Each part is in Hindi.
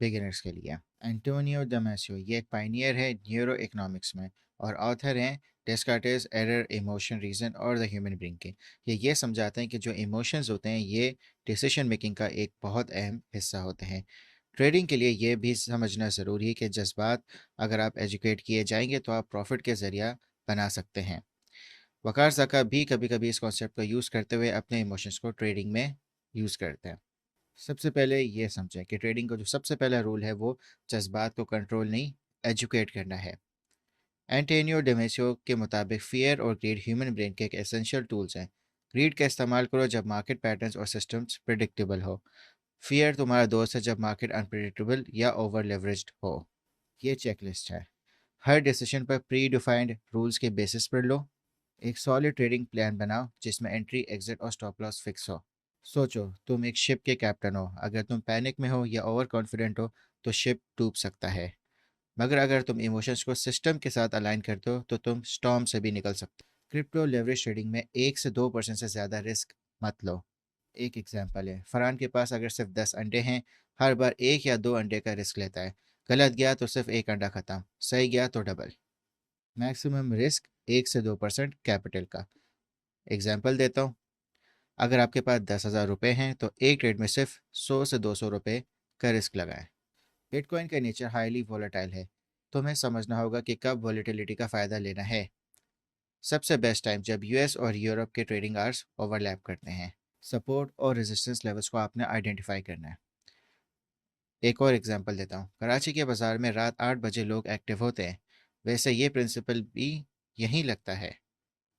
बिगिनर्स के लिए। एंटोनियो डेमेसियो ये एक पायनियर है न्यूरो इकोनॉमिक्स में और ऑथर हैं डेस्कार्टेस एरर, इमोशन, रीजन और द ह्यूमन ब्रेन के। ये समझाते हैं कि जो इमोशंस होते हैं ये डिसीजन मेकिंग का एक बहुत अहम हिस्सा होते हैं। ट्रेडिंग के लिए ये भी समझना ज़रूरी है कि जज्बात अगर आप एजुकेट किए जाएंगे तो आप प्रॉफिट के ज़रिया बना सकते हैं। वकार ज़का भी कभी कभी इस कॉन्सेप्ट को यूज़ करते हुए अपने इमोशंस को ट्रेडिंग में यूज़ करते हैं। सबसे पहले ये समझें कि ट्रेडिंग का जो सबसे पहला रूल है वो जज्बात को कंट्रोल नहीं, एजुकेट करना है। एंटोनियो डेमेसियो के मुताबिक फियर और ग्रीड ह्यूमन ब्रेन के एक एसेंशियल टूल्स हैं। ग्रीड का इस्तेमाल करो जब मार्केट पैटर्न्स और सिस्टम्स प्रिडिक्टेबल हो। फियर तुम्हारा दोस्त है जब मार्केट अनप्रिडिक्टेबल या ओवर लेवरेज्ड हो। ये चेकलिस्ट है। हर डिसीजन पर प्री डिफाइंड रूल्स के बेसिस पर लो। एक सॉलिड ट्रेडिंग प्लान बनाओ जिसमें एंट्री, एग्जिट और स्टॉप लॉस फिक्स हो। सोचो तुम एक शिप के कैप्टन हो, अगर तुम पैनिक में हो या ओवर कॉन्फिडेंट हो तो शिप डूब सकता है। मगर अगर तुम इमोशंस को सिस्टम के साथ अलाइन करते हो तो तुम स्टॉर्म से भी निकल सकते हो। क्रिप्टो लेवरेज ट्रेडिंग में 1 से 2% से ज़्यादा रिस्क मत लो। एक एग्जांपल है, फरहान के पास अगर सिर्फ 10 अंडे हैं, हर बार 1 या 2 अंडे का रिस्क लेता है। गलत गया तो सिर्फ एक अंडा खत्म, सही गया तो डबल। मैक्सिमम रिस्क 1 से 2% कैपिटल का। एग्जाम्पल देता हूँ, अगर आपके पास 10,000 रुपये हैं तो एक ट्रेड में सिर्फ 100 से 200 रुपये का रिस्क लगाएं। बिटकॉइन का नेचर हाईली वोलेटाइल है, तो हमें समझना होगा कि कब वोलेटिलिटी का फ़ायदा लेना है। सबसे बेस्ट टाइम जब यूएस और यूरोप के ट्रेडिंग आवर्स ओवरलैप करते हैं। सपोर्ट और रेजिस्टेंस लेवल्स को आपने आइडेंटिफाई करना है। एक और एग्जांपल देता हूँ, कराची के बाज़ार में रात 8 बजे लोग एक्टिव होते हैं, वैसे ये प्रिंसिपल भी यहीं लगता है।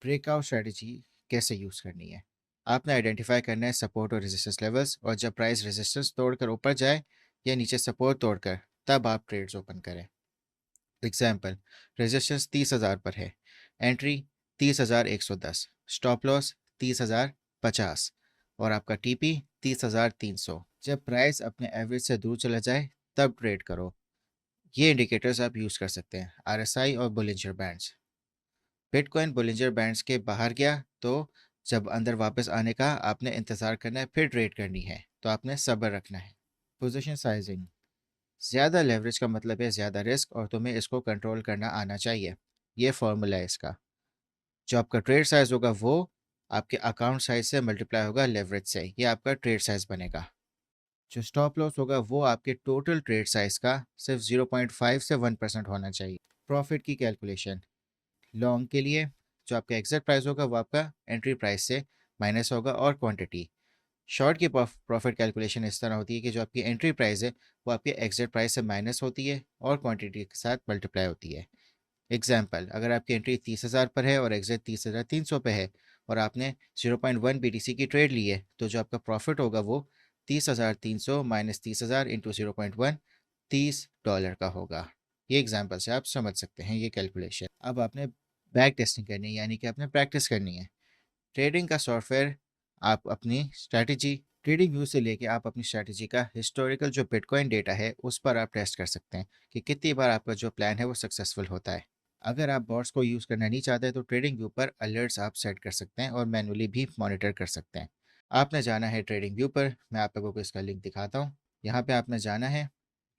ब्रेकआउट स्ट्रेटजी कैसे यूज़ करनी है, आपने आइडेंटिफाई करना है सपोर्ट और रेजिस्टेंस लेवल्स, और जब प्राइस रेजिस्टेंस तोड़कर ऊपर जाए या नीचे सपोर्ट तोड़कर, तब आप ट्रेड्स ओपन करें। एग्जाम्पल, रेजिस्टेंस 30,000 पर है, एंट्री 30,110, स्टॉप लॉस 30,050 और आपका टीपी 30,300। जब प्राइस अपने एवरेज से दूर चला जाए तब ट्रेड करो। ये इंडिकेटर्स आप यूज़ कर सकते हैं, आरएसआई और Bollinger bands. Bitcoin Bollinger bands के बाहर गया तो जब अंदर वापस आने का आपने इंतज़ार करना है, फिर ट्रेड करनी है तो आपने सब्र रखना है। पोजीशन साइजिंग, ज़्यादा लेवरेज का मतलब है ज़्यादा रिस्क और तुम्हें इसको कंट्रोल करना आना चाहिए। ये फॉर्मूला है इसका। जो आपका ट्रेड साइज होगा वो आपके अकाउंट साइज से मल्टीप्लाई होगा लेवरेज से, ये आपका ट्रेड साइज बनेगा। जो स्टॉप लॉस होगा वो आपके टोटल ट्रेड साइज का सिर्फ 0.5 से 1% होना चाहिए। प्रॉफिट की कैलकुलेशन, लॉन्ग के लिए जो आपका एग्जैक्ट प्राइस होगा वो आपका एंट्री प्राइस से माइनस होगा और क्वांटिटी। शॉर्ट की प्रॉफिट कैलकुलेशन इस तरह होती है कि जो आपकी एंट्री प्राइस है वो आपके एग्जैक्ट प्राइस से माइनस होती है और क्वांटिटी के साथ मल्टीप्लाई होती है। एग्जाम्पल, अगर आपकी एंट्री 30,000 पर है और एग्जिट 30,300 पे है और आपने 0.1 BTC की ट्रेड ली है, तो जो आपका प्रॉफिट होगा वो 30,300 माइनस 30,000 इंटू 0.1, $30 का होगा। ये एग्जाम्पल से आप समझ सकते हैं ये कैलकुलेशन। अब आपने बैक टेस्टिंग करनी है, यानी कि आपने प्रैक्टिस करनी है। ट्रेडिंग का सॉफ्टवेयर आप अपनी स्ट्रैटेजी, ट्रेडिंग व्यू से लेके आप अपनी स्ट्रैटेजी का हिस्टोरिकल जो बिटकॉइन डेटा है उस पर आप टेस्ट कर सकते हैं कि कितनी बार आपका जो प्लान है वो सक्सेसफुल होता है। अगर आप बॉट्स को यूज़ करना नहीं चाहते तो ट्रेडिंग व्यू पर अलर्ट्स आप सेट कर सकते हैं और मैनुअली भी मॉनिटर कर सकते हैं। आपने जाना है ट्रेडिंग व्यू पर, मैं आप लोगों को इसका लिंक दिखाता हूँ। यहाँ पे आपने जाना है,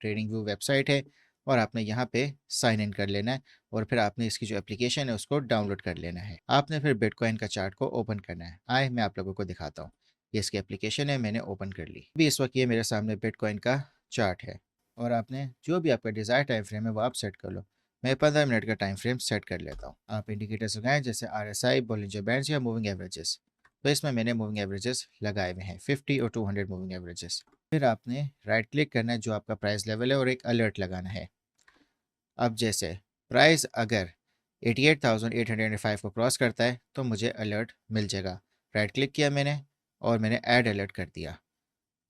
ट्रेडिंग व्यू वेबसाइट है और आपने यहाँ पे साइन इन कर लेना है और फिर आपने इसकी जो एप्लीकेशन है उसको डाउनलोड कर लेना है। आपने फिर बिटकॉइन का चार्ट को ओपन करना है। आए मैं आप लोगों को दिखाता हूँ। ये इसकी एप्लीकेशन है, मैंने ओपन कर ली। अभी इस वक्त ये मेरे सामने बिटकॉइन का चार्ट है और आपने जो भी आपका डिज़ायर टाइम फ्रेम है वो आप सेट कर लो। मैं 15 मिनट का टाइम फ्रेम सेट कर लेता हूँ। आप इंडिकेटर्स लगाएं जैसे RSI, बोलिंजर बैंड्स या मूविंग एवरेजेस। तो इसमें मैंने मूविंग एवरेजेस लगाए हुए हैं, 50 और 200 मूविंग एवरेजेस। फिर आपने राइट क्लिक करना है जो आपका प्राइस लेवल है और एक अलर्ट लगाना है। अब जैसे प्राइस अगर 88,805 को क्रॉस करता है तो मुझे अलर्ट मिल जाएगा। राइट क्लिक किया मैंने और मैंने ऐड अलर्ट कर दिया।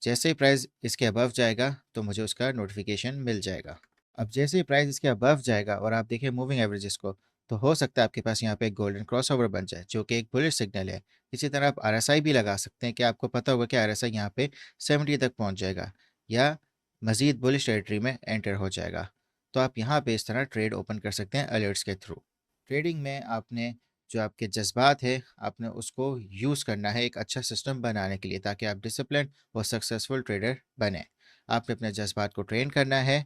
जैसे ही प्राइस इसके अबव जाएगा तो मुझे उसका नोटिफिकेशन मिल जाएगा। अब जैसे ही प्राइस इसके अबव जाएगा और आप देखिए मूविंग एवरेजेस को, तो हो सकता है आपके पास यहाँ पे एक गोल्डन क्रॉसओवर बन जाए जो कि एक बुलिश सिग्नल है। इसी तरह आप RSI भी लगा सकते हैं कि आपको पता होगा कि RSI यहाँ पे 70 तक पहुँच जाएगा या मज़ीद बुलिश टेरिटरी में एंटर हो जाएगा। तो आप यहाँ पे इस तरह ट्रेड ओपन कर सकते हैं अलर्ट्स के थ्रू। ट्रेडिंग में आपने जो आपके जज्बात है आपने उसको यूज़ करना है एक अच्छा सिस्टम बनाने के लिए, ताकि आप डिसिप्लिन और सक्सेसफुल ट्रेडर बने। आपने अपने जज़्बात को ट्रेन करना है